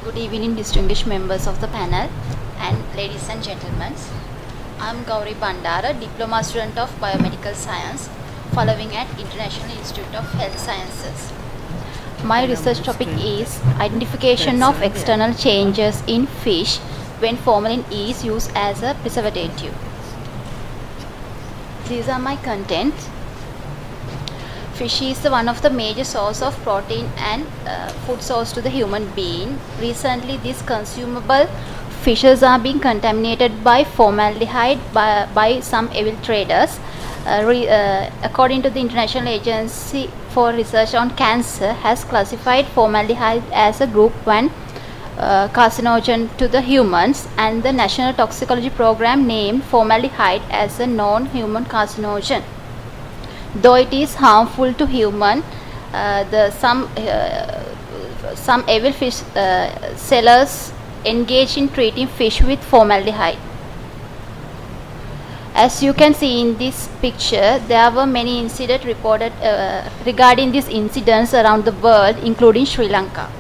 Good evening, distinguished members of the panel and ladies and gentlemen. I am Gowri Bandara, Diploma student of Biomedical Science, following at International Institute of Health Sciences. My research topic is identification of external changes in fish when formalin is used as a preservative. These are my contents. Fish is one of the major source of protein and food source to the human being. Recently, these consumable fishes are being contaminated by formaldehyde by some evil traders. According to the International Agency for Research on Cancer, has classified formaldehyde as a group 1 carcinogen to the humans, and the National Toxicology Program named formaldehyde as a non-human carcinogen. Though it is harmful to human, some evil fish sellers engage in treating fish with formaldehyde. As you can see in this picture, there were many incidents reported regarding these incidents around the world, including Sri Lanka.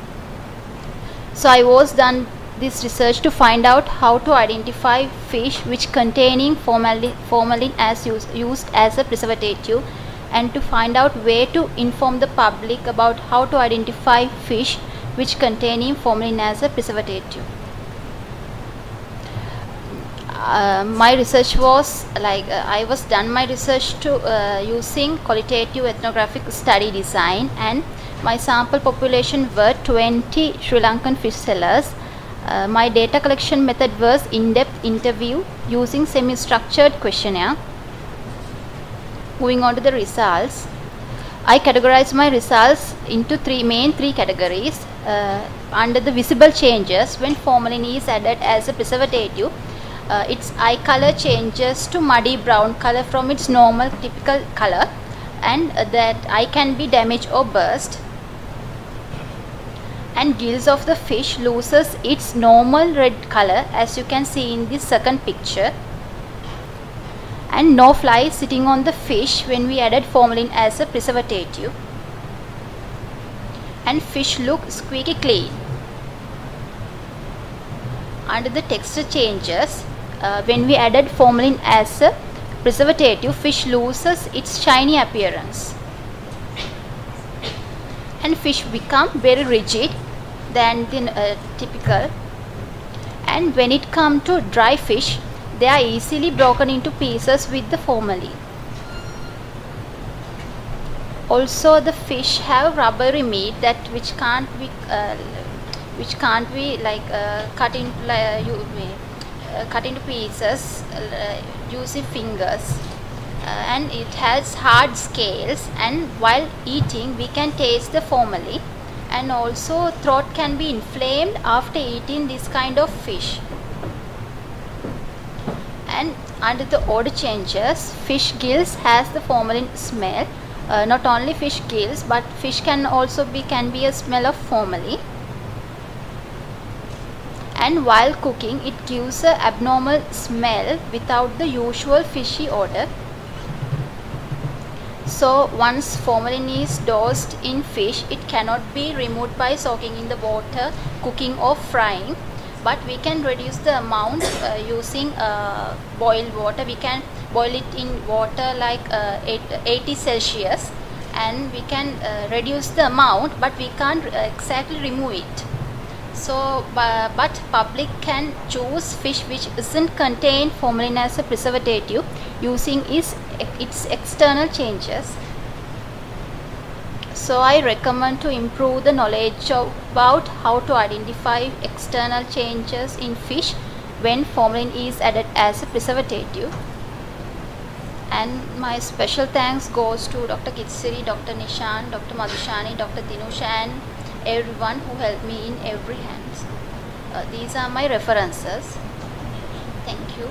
So I was done this research to find out how to identify fish which containing formalin as used as a preservative, and to find out where to inform the public about how to identify fish which containing formalin as a preservative. My research was I was done my research to using qualitative ethnographic study design, and my sample population were 20 Sri Lankan fish sellers. My data collection method was in-depth interview using semi-structured questionnaire. Moving on to the results, I categorized my results into three categories. Under the visible changes when formalin is added as a preservative, its eye color changes to muddy brown color from its normal typical color, and that eye can be damaged or burst, and gills of the fish loses its normal red color, as you can see in this second picture, and no flies sitting on the fish when we added formalin as a preservative, and fish look squeaky clean. Under the texture changes, when we added formalin as a preservative, fish loses its shiny appearance, and fish become very rigid than the typical, and when it comes to dry fish, they are easily broken into pieces with the formalin. Also, the fish have rubbery meat that which can't be cut into pieces using fingers, and it has hard scales, and while eating we can taste the formalin, and also throat can be inflamed after eating this kind of fish. And under the odor changes, fish gills has the formalin smell. Not only fish gills, but fish can be a smell of formalin, and while cooking it gives a abnormal smell without the usual fishy odor. So once formalin is dosed in fish, it cannot be removed by soaking in the water, cooking or frying, but we can reduce the amount using boiled water. We can boil it in water like 80 Celsius, and we can reduce the amount, but we can't exactly remove it. So but public can choose fish which isn't contain formalin as a preservative using its external changes. So I recommend to improve the knowledge about how to identify external changes in fish when formalin is added as a preservative. And my special thanks goes to Dr. Kitsiri, Dr. Nishan, Dr. Madhushani, Dr. Dinusha, and everyone who helped me in every hand. These are my references. Thank you.